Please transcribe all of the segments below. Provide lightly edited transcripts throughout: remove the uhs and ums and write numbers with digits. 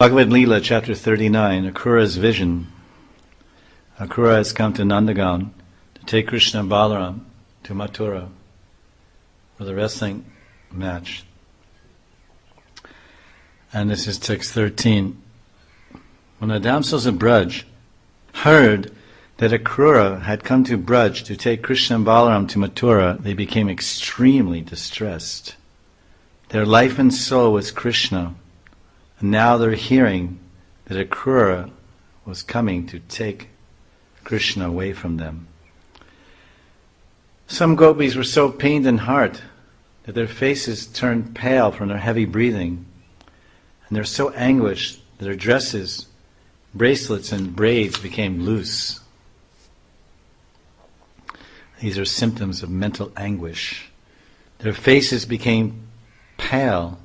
Bhagavad Leela, chapter 39, Akrura's vision. Akrura has come to Nandagan to take Krishna and Balaram to Mathura for the wrestling match. And this is text 13. When the damsels of Braj heard that Akrura had come to Braj to take Krishna and Balaram to Mathura, they became extremely distressed. Their life and soul was Krishna, and now they're hearing that Akrura was coming to take Krishna away from them. Some gopis were so pained in heart that their faces turned pale from their heavy breathing, and they're so anguished that their dresses, bracelets, and braids became loose. These are symptoms of mental anguish. Their faces became pale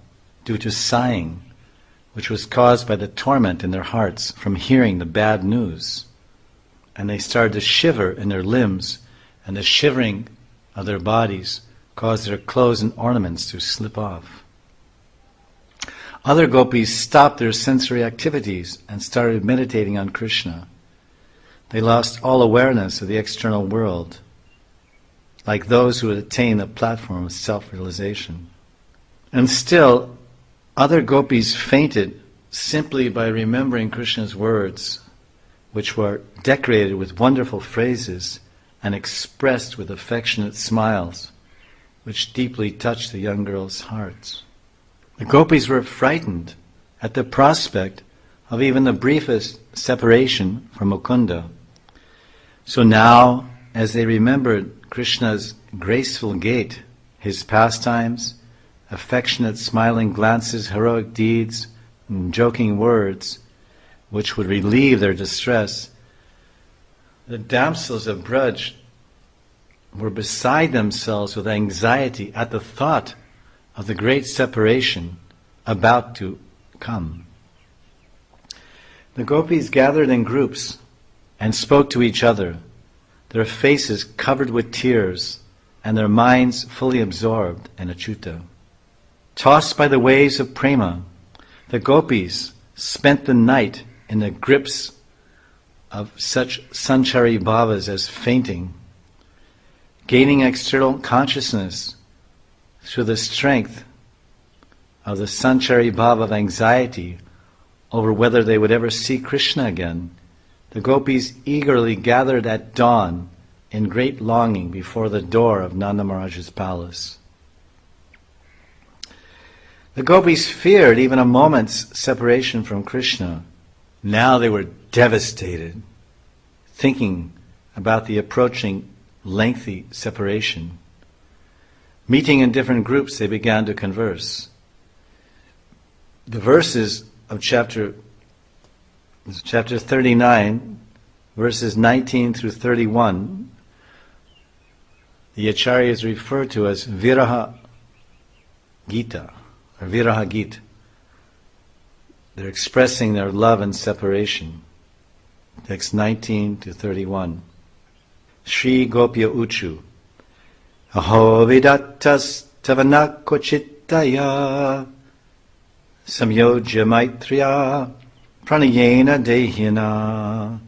due to sighing, which was caused by the torment in their hearts from hearing the bad news. And they started to shiver in their limbs, and the shivering of their bodies caused their clothes and ornaments to slip off. Other gopis stopped their sensory activities and started meditating on Krishna. They lost all awareness of the external world, like those who had attained the platform of self-realization. And still, other gopis fainted simply by remembering Krishna's words, which were decorated with wonderful phrases and expressed with affectionate smiles, which deeply touched the young girls' hearts. The gopis were frightened at the prospect of even the briefest separation from Mukunda. So now, as they remembered Krishna's graceful gait, his pastimes, affectionate smiling glances, heroic deeds, and joking words, which would relieve their distress, the damsels of Braj were beside themselves with anxiety at the thought of the great separation about to come. The gopis gathered in groups and spoke to each other, their faces covered with tears and their minds fully absorbed in Achyuta. Tossed by the waves of prema, the gopis spent the night in the grips of such sanchari bhavas as fainting, gaining external consciousness through the strength of the sanchari bhava of anxiety over whether they would ever see Krishna again. The gopis eagerly gathered at dawn in great longing before the door of Nanda Maharaj's palace. The gopis feared even a moment's separation from Krishna. Now they were devastated, thinking about the approaching lengthy separation. Meeting in different groups, they began to converse. The verses of chapter 39, verses 19 through 31, the acharyas refer to as Viraha Gita, or Viraha Gita. They're expressing their love and separation. Text 19 to 31. Shri Gopya Uchu. Aho vidattas tavanakochittaya samyojya maitriya pranayena dehina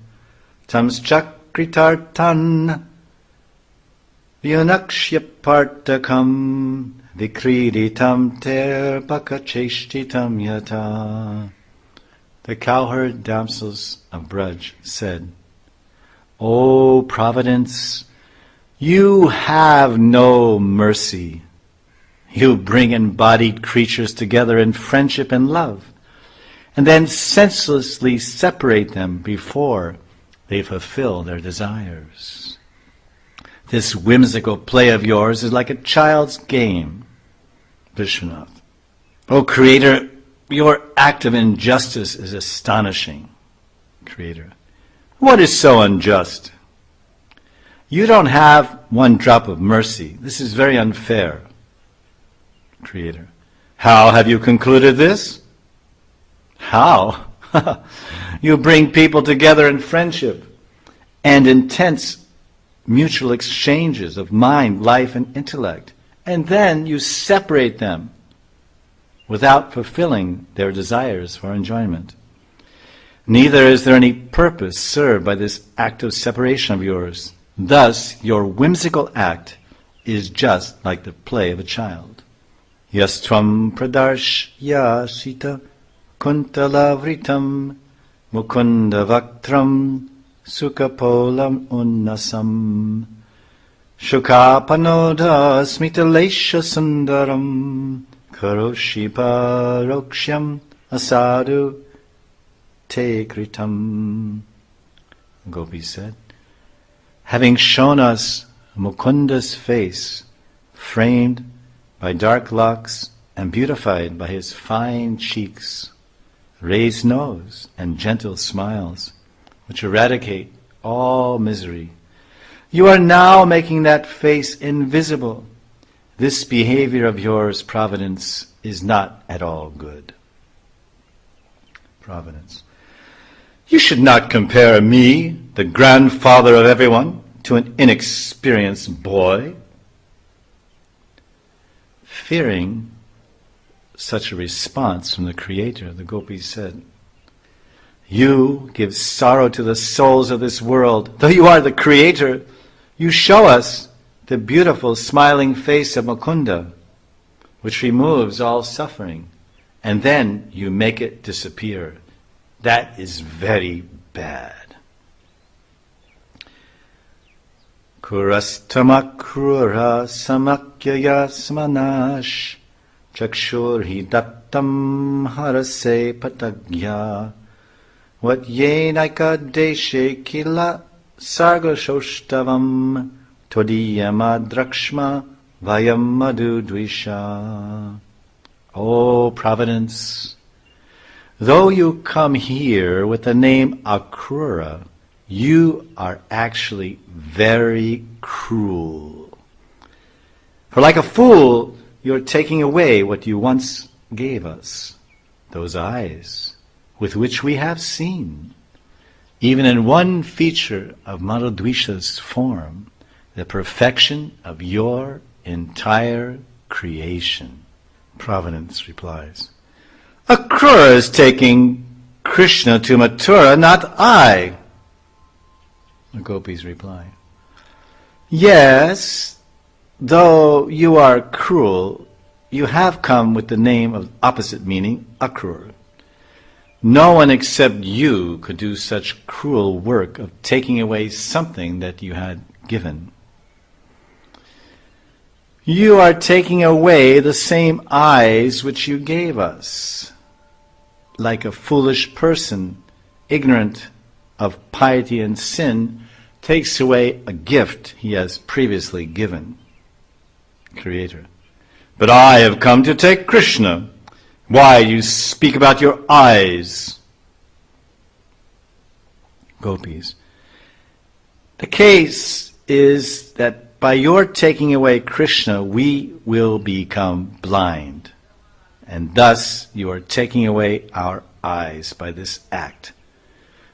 tams chakritartan vyunakshya partakam vikriditam ter pakacheshtitam yata. The cowherd damsels of Braj said, O Providence, you have no mercy. You bring embodied creatures together in friendship and love, and then senselessly separate them before they fulfill their desires. This whimsical play of yours is like a child's game. Vishwanath. O Creator, your act of injustice is astonishing. Creator. What is so unjust? You don't have one drop of mercy. This is very unfair. Creator. How have you concluded this? How? You bring people together in friendship and intense mutual exchanges of mind, life, and intellect. And then you separate them without fulfilling their desires for enjoyment. Neither is there any purpose served by this act of separation of yours. Thus, your whimsical act is just like the play of a child. Yastvam pradarshya kuntalavritam mukunda vaktram sukapolam unnasam shukapanoda smitalesha sundaram karoshi paroksham asadu te kritam. Gopi said, having shown us Mukunda's face, framed by dark locks and beautified by his fine cheeks, raised nose and gentle smiles, which eradicate all misery, you are now making that face invisible. This behavior of yours, Providence, is not at all good. Providence. You should not compare me, the grandfather of everyone, to an inexperienced boy. Fearing such a response from the Creator, the gopis said, you give sorrow to the souls of this world. Though you are the Creator, you show us the beautiful smiling face of Mukunda, which removes all suffering, and then you make it disappear. That is very bad. Kurastamakrura samakyaya smanash chakshurhi dattam harase patagya what yenaika deshe kila sargashoshthavam todiyama drakshma vayam madhudvisha. O Providence, though you come here with the name Akrura, you are actually very cruel. For like a fool, you're taking away what you once gave us, those eyes with which we have seen, even in one feature of Madhudvisha's form, the perfection of your entire creation. Providence replies, Akrura is taking Krishna to Mathura, not I. The gopis reply, yes, though you are cruel, you have come with the name of opposite meaning, Akrura. No one except you could do such cruel work of taking away something that you had given. You are taking away the same eyes which you gave us, like a foolish person, ignorant of piety and sin, takes away a gift he has previously given. Creator. But I have come to take Krishna. Why you speak about your eyes? Gopis. The case is that by your taking away Krishna, we will become blind. And thus you are taking away our eyes by this act.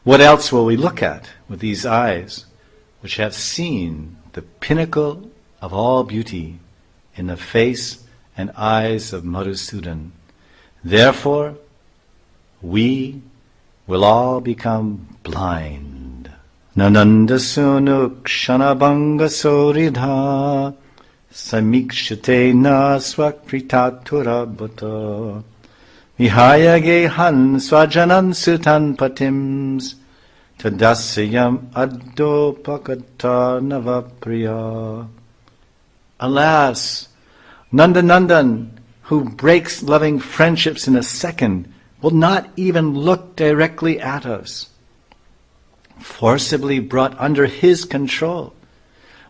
What else will we look at with these eyes, which have seen the pinnacle of all beauty in the face and eyes of Madhusudan? Therefore, we will all become blind. Nananda sunu kshanabanga soridha samikshate na swakritatura bhata vihaya gehan swajanan sutan patims tadasyam adopakata navapriya. Alas, Nandanandan, who breaks loving friendships in a second, will not even look directly at us. Forcibly brought under his control,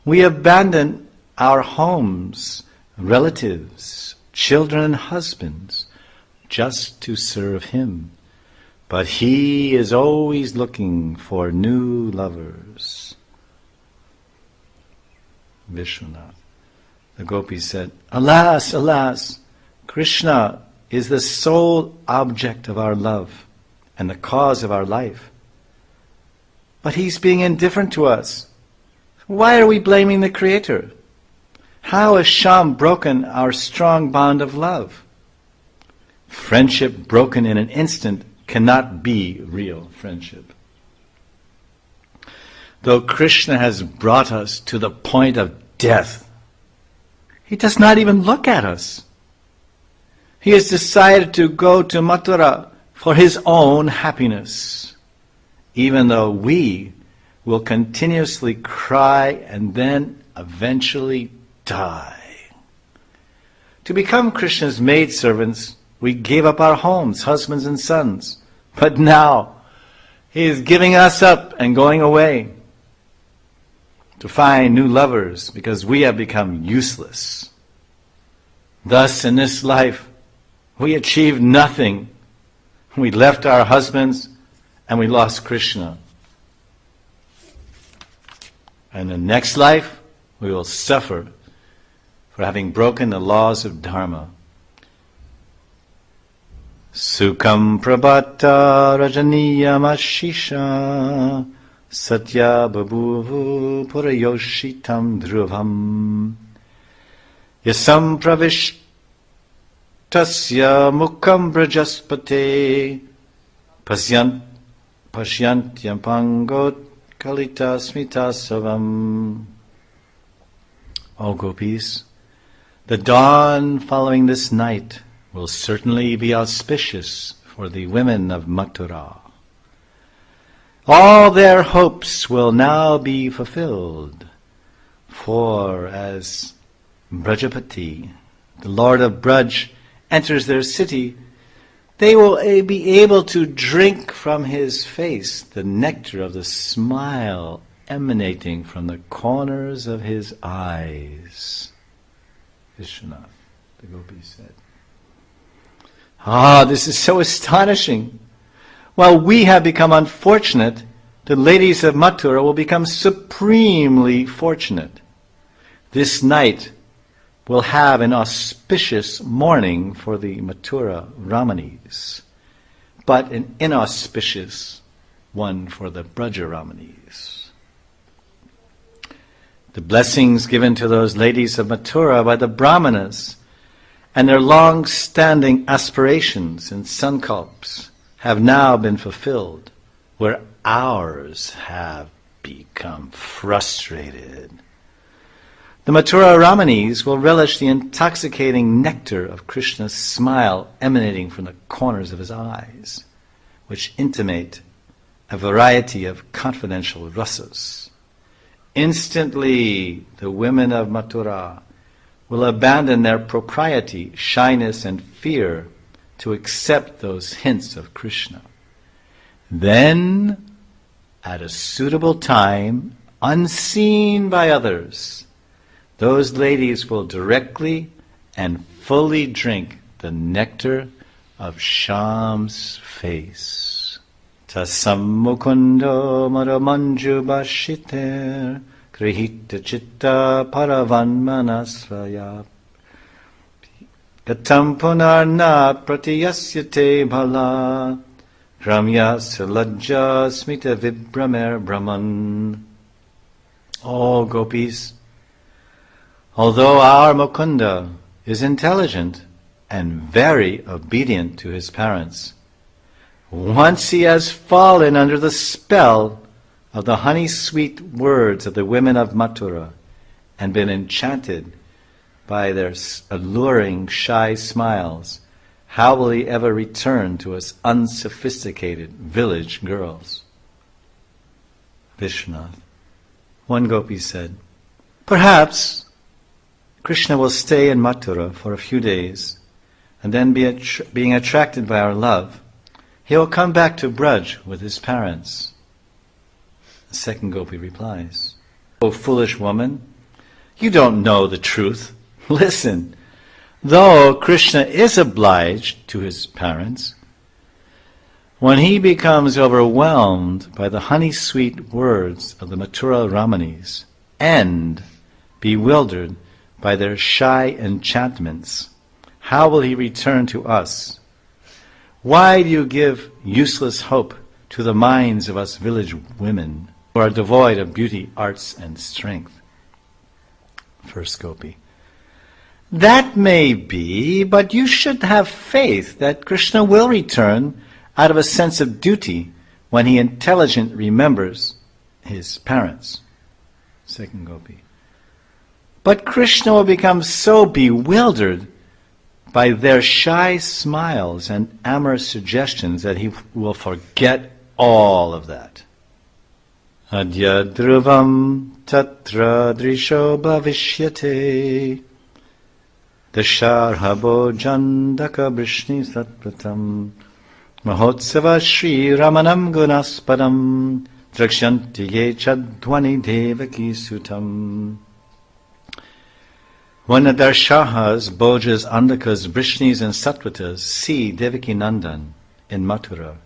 we abandon our homes, relatives, children and husbands, just to serve him. But he is always looking for new lovers. Vishwanath. The gopis said, Alas, alas, Krishna is the sole object of our love and the cause of our life. But he's being indifferent to us. Why are we blaming the Creator? How has Sham broken our strong bond of love? Friendship broken in an instant cannot be real friendship. Though Krishna has brought us to the point of death, he does not even look at us. He has decided to go to Mathura for his own happiness, even though we will continuously cry and then eventually die. To become Krishna's maidservants, we gave up our homes, husbands and sons. But now, he is giving us up and going away to find new lovers because we have become useless. Thus, in this life, we achieved nothing. We left our husbands and we lost Krishna. And in the next life, we will suffer for having broken the laws of Dharma. Sukham prabhata rajaniyam ashisha satya babuvu purayoshitam dhruvam yasam pravishtasya mukham brajaspate pasyantyam pangot kalita smitasavam. O gopis, the dawn following this night will certainly be auspicious for the women of Mathura. All their hopes will now be fulfilled, for as Brajapati, the Lord of Braj, enters their city, they will be able to drink from his face the nectar of the smile emanating from the corners of his eyes. Vishwanath, the gopi said. This is so astonishing. While we have become unfortunate, the ladies of Mathura will become supremely fortunate. This night will have an auspicious morning for the Mathura Ramanis, but an inauspicious one for the Braja Ramanis. The blessings given to those ladies of Mathura by the Brahmanas and their long-standing aspirations and sankalps have now been fulfilled, where ours have become frustrated. The Mathura Ramanis will relish the intoxicating nectar of Krishna's smile emanating from the corners of his eyes, which intimate a variety of confidential rasas. Instantly, the women of Mathura will abandon their propriety, shyness, and fear to accept those hints of Krishna. Then, at a suitable time, unseen by others, those ladies will directly and fully drink the nectar of Shyam's face. Tasam mukundo maramanju bashiter grihita chitta paravanmanasraya gatam punarna pratiyasyate bhala ramya salajja smita vibramer brahman. All gopis, although our Mukunda is intelligent and very obedient to his parents, once he has fallen under the spell of the honey-sweet words of the women of Mathura and been enchanted by their alluring, shy smiles, how will he ever return to us unsophisticated village girls? Vishwanath. One gopi said, perhaps Krishna will stay in Mathura for a few days, and then being attracted by our love, he will come back to Braj with his parents. The second gopi replies, O foolish woman, you don't know the truth. Listen, though Krishna is obliged to his parents, when he becomes overwhelmed by the honey-sweet words of the Mathura Ramanis and bewildered by their shy enchantments, how will he return to us? Why do you give useless hope to the minds of us village women who are devoid of beauty, arts, and strength? First gopi. That may be, but you should have faith that Krishna will return out of a sense of duty when he intelligently remembers his parents. Second Gopi. But Krishna will become so bewildered by their shy smiles and amorous suggestions that he will forget all of that. Adya dhruvam tatra drisho bhavishyate dasharhabo jandaka brishni satpratam mahotsava shri ramanam gunaspadam drakshanti ye chadvani devaki sutam. When the Darshahas, Bhojas, Andakas, Brishnis and Satvatas see Devaki Nandan in Mathura,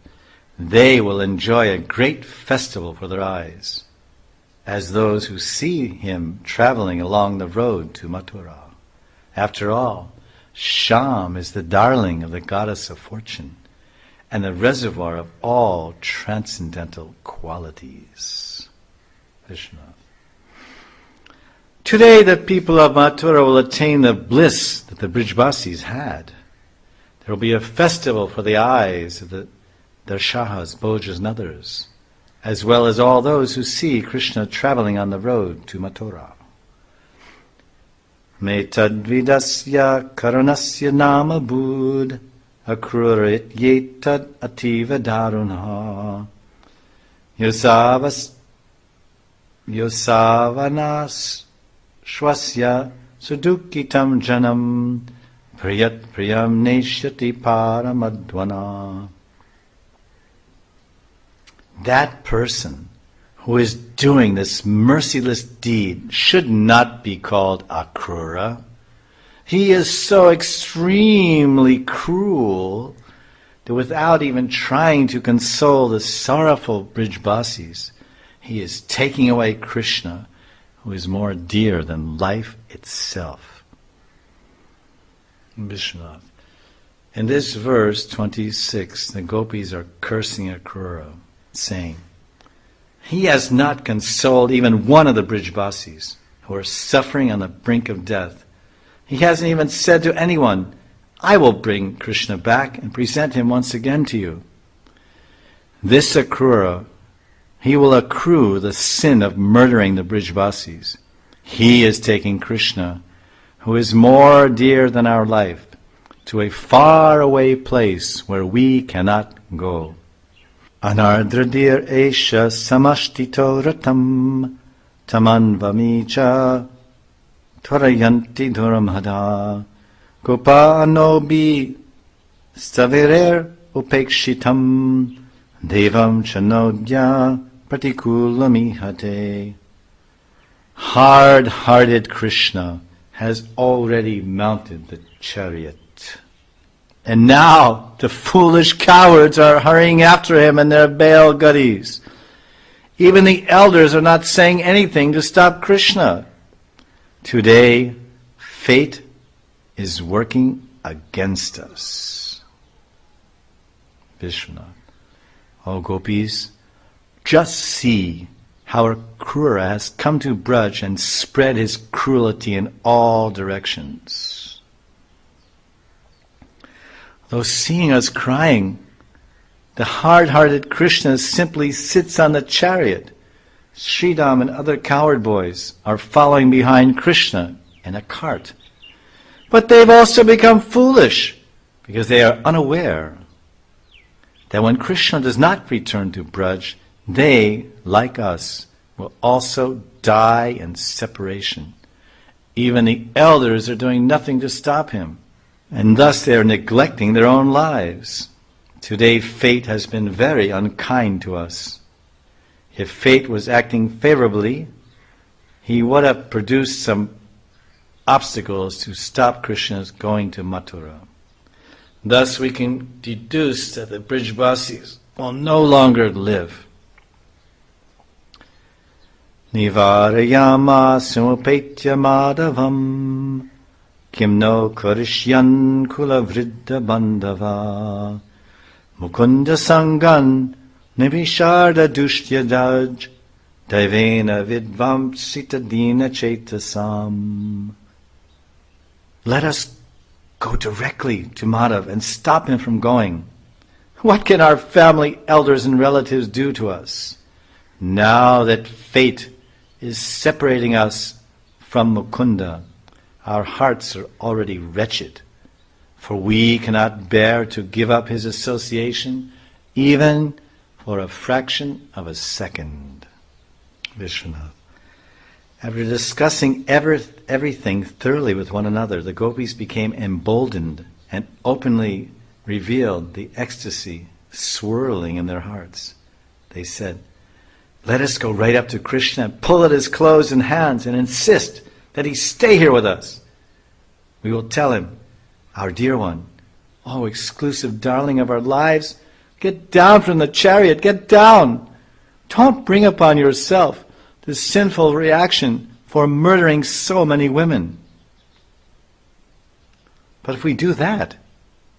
they will enjoy a great festival for their eyes, as those who see him traveling along the road to Mathura. After all, Sham is the darling of the goddess of fortune and the reservoir of all transcendental qualities. Vishnu. Today the people of Mathura will attain the bliss that the Brijbasis had. There will be a festival for the eyes of the Darshahas, Bhojas and others, as well as all those who see Krishna traveling on the road to Mathura. Me tadvidasya karunasya nama bud akrura ityetad ativa darunha yosavanas Shwasya sudukitam janam priyat priyam neshyati paramadvana. That person who is doing this merciless deed should not be called Akrura. He is so extremely cruel that without even trying to console the sorrowful Brijbasis, he is taking away Krishna, who is more dear than life itself. Vishwanath. In this verse 26, the gopis are cursing Akrura, saying, he has not consoled even one of the Brijbasis who are suffering on the brink of death. He hasn't even said to anyone, I will bring Krishna back and present him once again to you. This Akrura, he will accrue the sin of murdering the Brijbasis. He is taking Krishna, who is more dear than our life, to a far-away place where we cannot go. Anardradir esha samashtito ratam tamanvamicha tvarayanti duramhada gopa anobi stavirer upekshitam devam chanodya Pratikulamihate. Hard-hearted Krishna has already mounted the chariot. And now the foolish cowards are hurrying after him in their Baal gadis. Even the elders are not saying anything to stop Krishna. Today, fate is working against us. Vishwanath. O gopis, just see how Akrura has come to Braj and spread his cruelty in all directions. Though seeing us crying, the hard-hearted Krishna simply sits on the chariot. Sridham and other coward boys are following behind Krishna in a cart. But they've also become foolish because they are unaware that when Krishna does not return to Braj, they, like us, will also die in separation. Even the elders are doing nothing to stop him, and thus they are neglecting their own lives. Today fate has been very unkind to us. If fate was acting favorably, he would have produced some obstacles to stop Krishna's going to Mathura. Thus we can deduce that the Brijbasis will no longer live. Nivarayama sumupetya madhavam kim no karishyan kula vriddha bandhava mukunda sangan nivisharda dushtya daj daivena vidvamsita dina chetasam. Let us go directly to Madhav and stop him from going. What can our family elders and relatives do to us? Now that fate is separating us from Mukunda, our hearts are already wretched, for we cannot bear to give up his association even for a fraction of a second. Vishwanath. After discussing everything thoroughly with one another, the gopis became emboldened and openly revealed the ecstasy swirling in their hearts. They said, "Let us go right up to Krishna and pull at his clothes and hands and insist that he stay here with us. We will tell him, 'Our dear one, oh exclusive darling of our lives, get down from the chariot, get down. Don't bring upon yourself the sinful reaction for murdering so many women.'" "But if we do that,"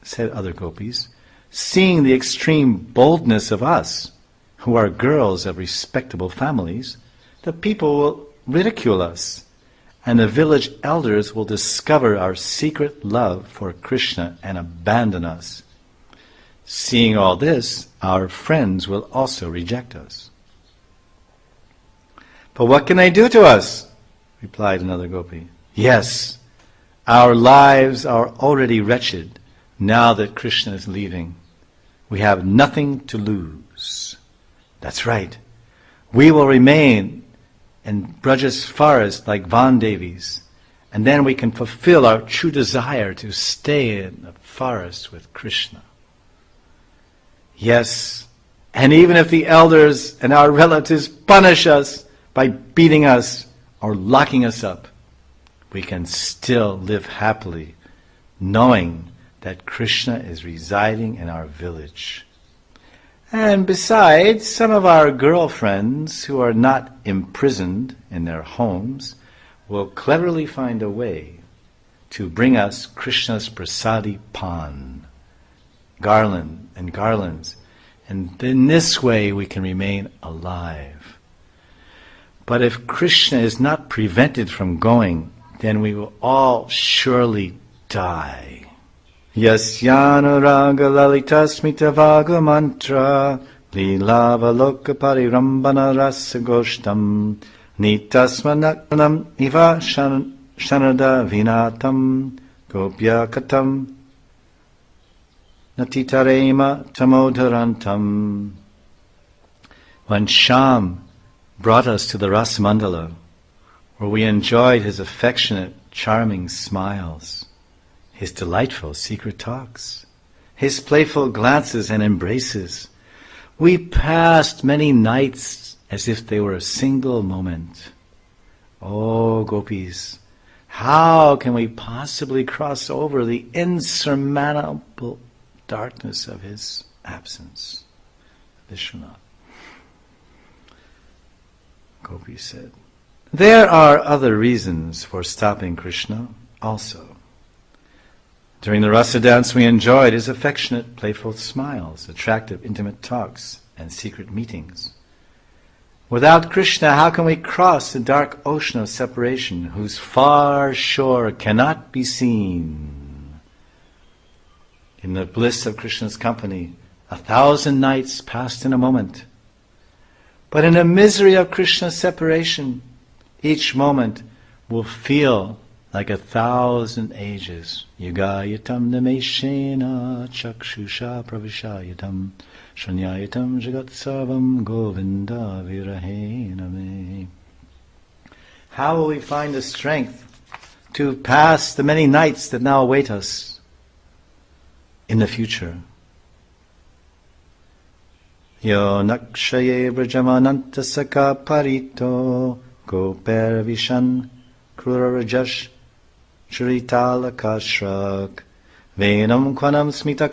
said other gopis, "seeing the extreme boldness of us, who are girls of respectable families, the people will ridicule us, and the village elders will discover our secret love for Krishna and abandon us. Seeing all this, our friends will also reject us." "But what can they do to us?" replied another gopi. "Yes, our lives are already wretched now that Krishna is leaving. We have nothing to lose." "That's right. We will remain in Braja's forest like Vandevis, and then we can fulfill our true desire to stay in the forest with Krishna." "Yes, and even if the elders and our relatives punish us by beating us or locking us up, we can still live happily, knowing that Krishna is residing in our village. And besides, some of our girlfriends who are not imprisoned in their homes will cleverly find a way to bring us Krishna's prasadi pan, garlands, and in this way we can remain alive. But if Krishna is not prevented from going, then we will all surely die. Yasyānurāga lalitasmitavaga mantra līlāvaloka parirambana rasagostam nitasmanaknam iva shanada vinatam gopyakatam natitarema tamodarantam. When Sham brought us to the Rasamandala, where we enjoyed his affectionate, charming smiles, his delightful secret talks, his playful glances and embraces, we passed many nights as if they were a single moment. Oh, gopis, how can we possibly cross over the insurmountable darkness of his absence? Vishwanath. Gopi said, "There are other reasons for stopping Krishna also. During the rasa dance we enjoyed his affectionate, playful smiles, attractive, intimate talks, and secret meetings. Without Krishna, how can we cross the dark ocean of separation, whose far shore cannot be seen? In the bliss of Krishna's company, 1,000 nights passed in a moment. But in the misery of Krishna's separation, each moment will feel like 1,000 ages. Yugayatam nameshena chakshusha pravishayatam shanyayatam jagat sarvam govinda virahena me." How will we find the strength to pass the many nights that now await us in the future? Yo nakshaye brajamananta saka parito goper vishan Akrura rajash Charitalakashrak Venam Kwanam Smita